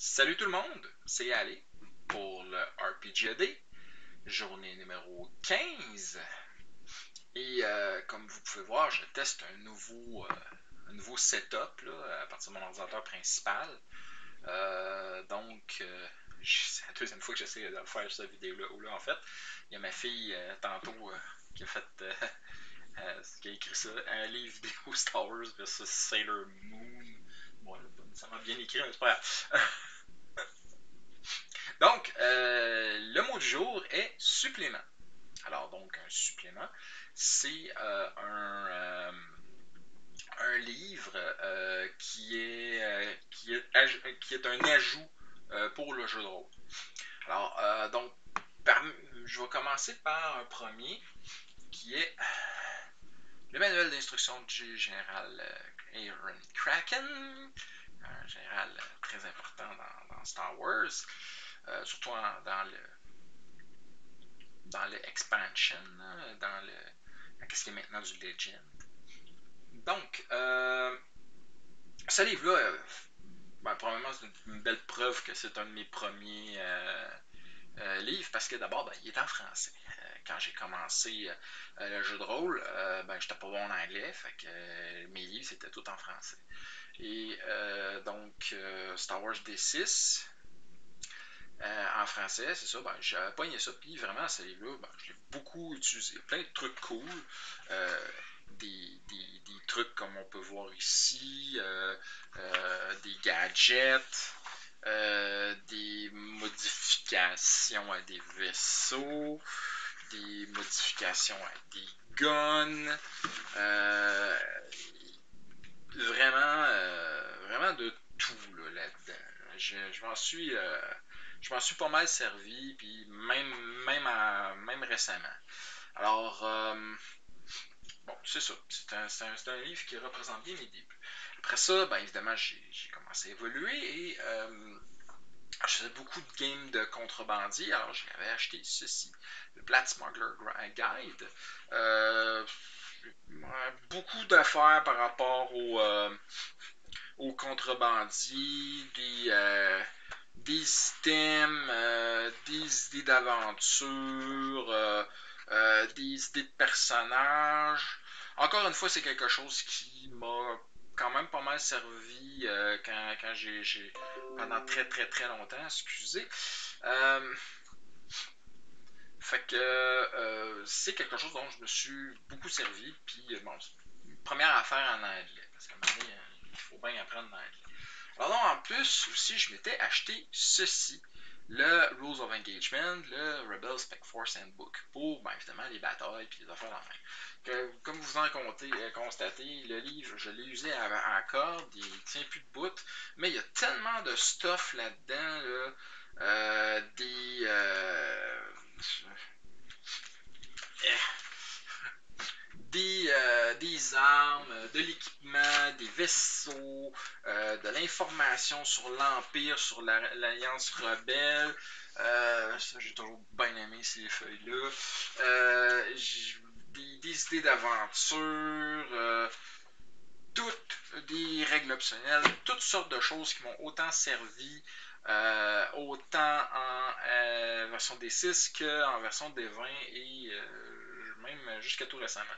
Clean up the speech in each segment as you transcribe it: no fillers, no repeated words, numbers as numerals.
Salut tout le monde, c'est Ali pour le RPGAD, journée numéro 15. Et comme vous pouvez voir, je teste un nouveau setup là, à partir de mon ordinateur principal. C'est la deuxième fois que j'essaie de faire cette vidéo-là. En fait, il y a ma fille tantôt qui a fait, qui a écrit ça, un livre vidéo Star Wars versus Sailor Moon. Bon, ça m'a bien écrit, mais c'est pas grave. Donc, le mot du jour est supplément. Alors, donc, un supplément, c'est un livre qui est un ajout pour le jeu de rôle. Alors, je vais commencer par un premier qui est le manuel d'instruction du général Aaron Kraken, un général très important dans Star Wars, surtout dans le expansion, dans ce qui est maintenant du Legend. Donc, ce livre-là, probablement c'est une belle preuve que c'est un de mes premiers livres parce que d'abord, il est en français. Quand j'ai commencé le jeu de rôle, j'étais pas bon en anglais, fait que mes livres c'était tout en français. Et Star Wars D6, en français, c'est ça, j'avais pogné ça, puis vraiment, ce livre-là, je l'ai beaucoup utilisé. Plein de trucs cool, des trucs comme on peut voir ici, des gadgets, des modifications à des vaisseaux, des modifications à des guns, euh, vraiment de tout là-dedans. Je m'en suis pas mal servi, puis même récemment. Alors, bon, c'est ça. C'est un livre qui représente bien mes débuts. Après ça, évidemment, j'ai commencé à évoluer et je faisais beaucoup de games de contrebandier. Alors, j'avais acheté ceci, le Black Smuggler Guide. Beaucoup d'affaires par rapport aux contrebandiers, des items, des idées d'aventure, des idées de personnages. Encore une fois, c'est quelque chose qui m'a quand même pas mal servi quand j'ai pendant très très très longtemps, excusez. Euh, c'est quelque chose dont je me suis beaucoup servi. Puis bon, première affaire en anglais, parce qu'à un moment donné, il faut bien apprendre l'anglais. Alors non, en plus, aussi, je m'étais acheté ceci, le Rules of Engagement, le Rebel Spec Force Handbook, pour, évidemment, les batailles et les affaires dans la main. Comme vous en constatez, le livre, je l'ai usé à corde, il ne tient plus de bout, mais il y a tellement de stuff là-dedans, là, des armes, de l'équipement, des vaisseaux, de l'information sur l'Empire, sur l'Alliance rebelle. Ça, j'ai toujours bien aimé ces feuilles-là. Des idées d'aventure, toutes des règles optionnelles, toutes sortes de choses qui m'ont autant servi, autant en version D6 qu'en version D20 et même jusqu'à tout récemment.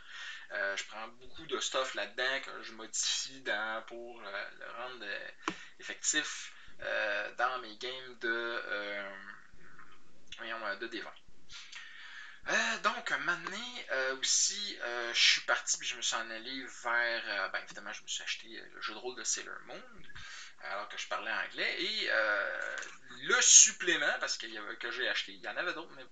Je prends beaucoup de stuff là-dedans que je modifie pour le rendre effectif dans mes games de D20. Un moment donné, aussi, je suis parti puis je me suis en allé vers. Évidemment, je me suis acheté le jeu de rôle de Sailor Moon, alors que je parlais anglais. Et le supplément, parce que j'ai acheté, il y en avait d'autres, mais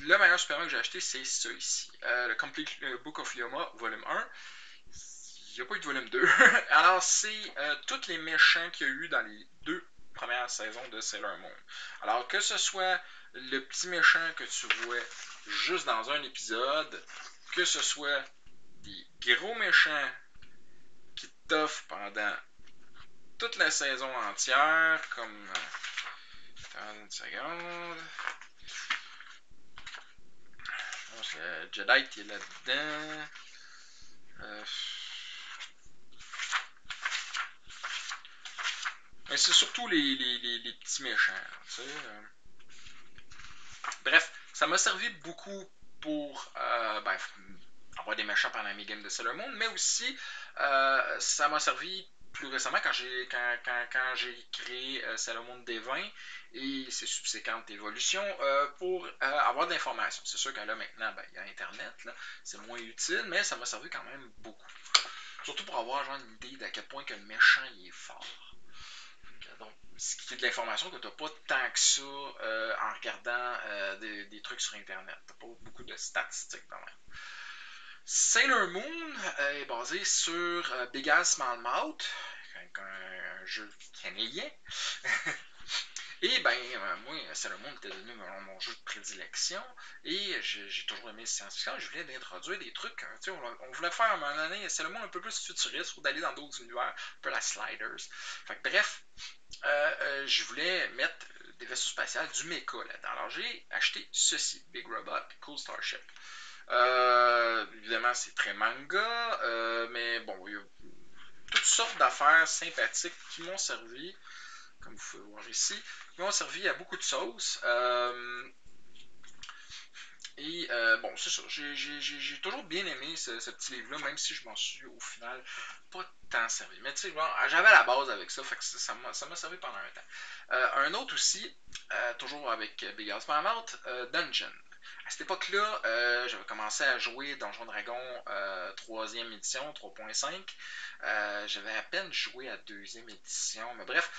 le meilleur supplément que j'ai acheté, c'est ça ici. Le Complete Book of Yoma, volume 1. Il n'y a pas eu de volume 2. Alors, c'est tous les méchants qu'il y a eu dans les deux premières saisons de Sailor Moon. Alors, que ce soit le petit méchant que tu vois juste dans un épisode, que ce soit des gros méchants qui t'offrent pendant toute la saison entière, comme. Attends une seconde. Je pense que Jedi est là-dedans. Mais c'est surtout les petits méchants. Tu sais, bref, ça m'a servi beaucoup pour avoir des méchants pendant mes games de Sailor Moon, mais aussi ça m'a servi plus récemment quand j'ai créé Sailor Moon D20 et ses subséquentes évolutions pour avoir de l'information. C'est sûr que là maintenant, il y a Internet, c'est moins utile, mais ça m'a servi quand même beaucoup. Surtout pour avoir genre une idée d'à quel point que le méchant il est fort. Donc, ce qui est de l'information que tu n'as pas tant que ça en regardant des trucs sur Internet. Tu n'as pas beaucoup de statistiques quand même. Sailor Moon est basé sur Big Ass Small Mouth, un jeu canadien. Et moi, Sailor Moon était devenu mon jeu de prédilection. Et j'ai toujours aimé science-fiction. Je voulais introduire des trucs. On voulait faire à un moment donné Sailor Moon un peu plus futuriste ou d'aller dans d'autres univers, un peu la Sliders. Bref, je voulais mettre des vaisseaux spatials, du mecha là-dedans. Alors j'ai acheté ceci, Big Robot, Cool Starship. Évidemment, c'est très manga, mais bon, il y a toutes sortes d'affaires sympathiques qui m'ont servi, comme vous pouvez voir ici, qui m'ont servi à beaucoup de sauces. C'est ça. J'ai toujours bien aimé ce petit livre-là, même si je m'en suis au final pas tant servi. Mais tu sais, j'avais la base avec ça, fait que ça m'a servi pendant un temps. Un autre aussi, toujours avec Big House Out, Dungeon. À cette époque-là, j'avais commencé à jouer Donjon Dragon 3e édition, 3.5. J'avais à peine joué à 2e édition. Mais bref,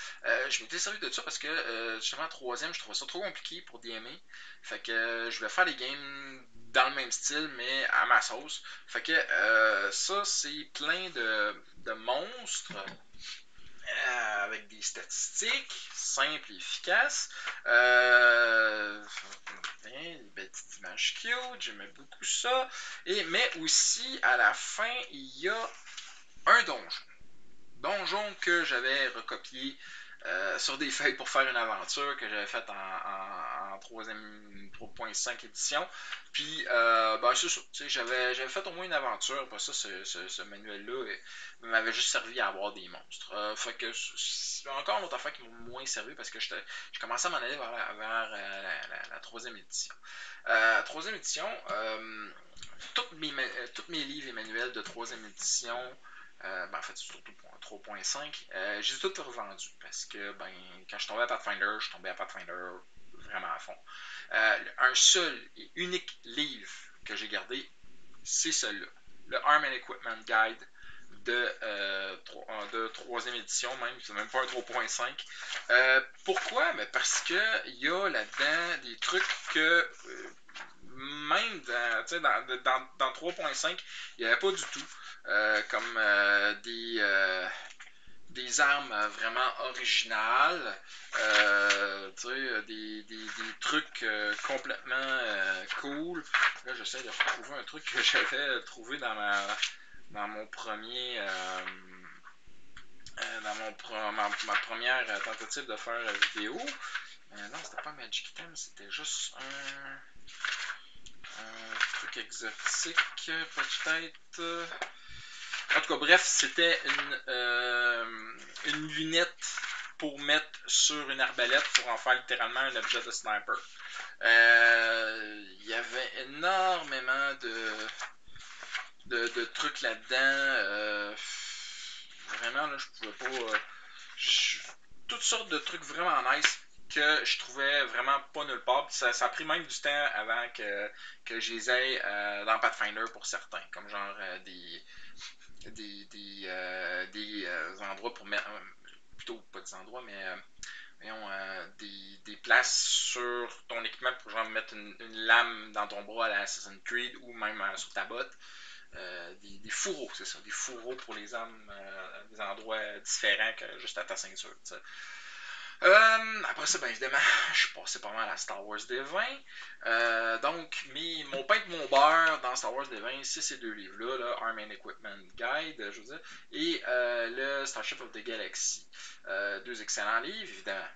je m'étais servi de ça parce que justement, 3e, je trouvais ça trop compliqué pour DMer. Fait que je voulais faire des games dans le même style, mais à ma sauce. Fait que ça, c'est plein de monstres avec des statistiques simples et efficaces. Des petites images cute, j'aimais beaucoup ça. Mais aussi, à la fin, il y a un donjon. Donjon que j'avais recopié sur des feuilles pour faire une aventure que j'avais faite en 3.5 édition. Puis, c'est ça. J'avais fait au moins une aventure. Après ça, ce manuel-là m'avait juste servi à avoir des monstres. Fait que c'est encore une autre affaire qui m'a moins servi parce que je commençais à m'en aller vers la 3e édition. 3e édition, tous mes livres et manuels de 3e édition en fait, surtout pour un 3.5, j'ai tout revendu parce que quand je tombais à Pathfinder, je tombais à Pathfinder vraiment à fond. Un seul et unique livre que j'ai gardé, c'est celui-là, le Arm and Equipment Guide de 3e édition, même, c'est même pas un 3.5. Pourquoi? Parce qu'il y a là-dedans des trucs que même dans 3.5, il n'y avait pas du tout. Comme des armes vraiment originales, des trucs complètement cool. Là, j'essaie de retrouver un truc que j'avais trouvé dans mon premier. Ma première tentative de faire vidéo. Non, c'était pas Magic Item, c'était juste un truc exotique, peut-être. En tout cas, bref, c'était une lunette pour mettre sur une arbalète pour en faire littéralement un objet de sniper. Il y avait énormément de trucs là-dedans. Vraiment, là, je pouvais pas. Toutes sortes de trucs vraiment nice que je trouvais vraiment pas nulle part. Ça a pris même du temps avant que je les aie dans Pathfinder pour certains. Comme genre des endroits pour mettre. Plutôt pas des endroits, mais voyons, des places sur ton équipement pour genre mettre une lame dans ton bras à la Assassin's Creed ou même sur ta botte. Des fourreaux, c'est ça, des fourreaux pour les armes à des endroits différents que juste à ta ceinture. Après ça, évidemment, je suis passé pas mal à Star Wars D20. Donc, mon pain de mon beurre dans Star Wars D20, c'est ces deux livres-là, Arm and Equipment Guide, je veux dire, et le Starship of the Galaxy. Deux excellents livres, évidemment.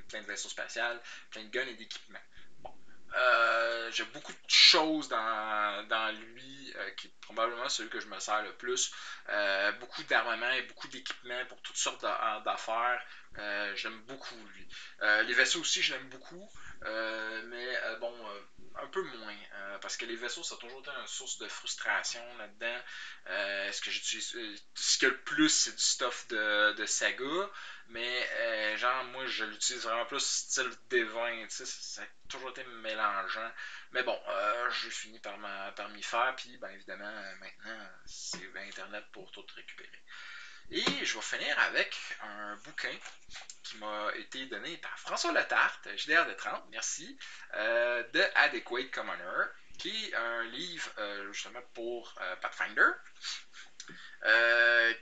Plein de vaisseaux spatials, plein de guns et d'équipements. Bon. j'ai beaucoup de choses dans lui, qui est probablement celui que je me sers le plus. Beaucoup d'armements et beaucoup d'équipements pour toutes sortes d'affaires. J'aime beaucoup lui. Les vaisseaux aussi, je l'aime beaucoup. Mais bon, un peu moins. Parce que les vaisseaux, ça a toujours été une source de frustration là-dedans. Ce que j'utilise, ce qu'il y a le plus, c'est du stuff de Saga. Mais genre, moi, je l'utilise vraiment plus style D20. Tu sais, ça a toujours été mélangeant. Mais bon, j'ai fini par m'y faire. Puis, ben évidemment, maintenant, c'est Internet pour tout récupérer. Et je vais finir avec un bouquin qui m'a été donné par François Letarte, JDR de 30, merci, de Adequate Commoner, qui est un livre justement pour Pathfinder,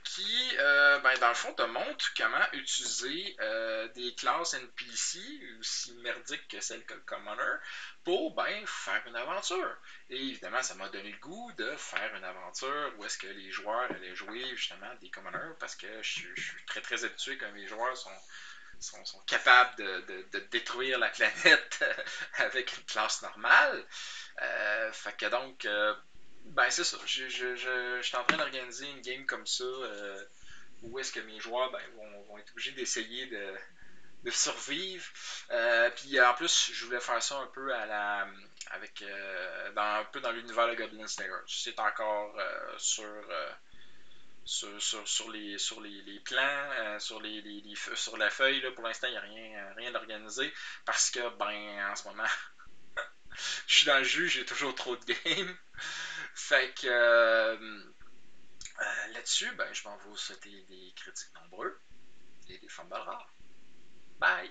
qui, dans le fond, te montre comment utiliser des classes NPC, aussi merdiques que celles que le Commoner, pour faire une aventure. Et évidemment, ça m'a donné le goût de faire une aventure où est-ce que les joueurs allaient jouer justement des Commoners, parce que je suis très très habitué quand mes joueurs sont capables de détruire la planète avec une classe normale. Fait que donc, c'est ça. Je suis en train d'organiser une game comme ça où est-ce que mes joueurs vont être obligés d'essayer de survivre. Puis en plus, je voulais faire ça un peu à la avec un peu dans l'univers de Goblin Slayer. C'est encore sur les plans, sur la feuille, là, pour l'instant, il n'y a rien d'organisé parce que, en ce moment, je suis dans le jus, j'ai toujours trop de games. Fait que là-dessus, je m'en vais vous souhaiter des critiques nombreux et des fumbles rares. Bye!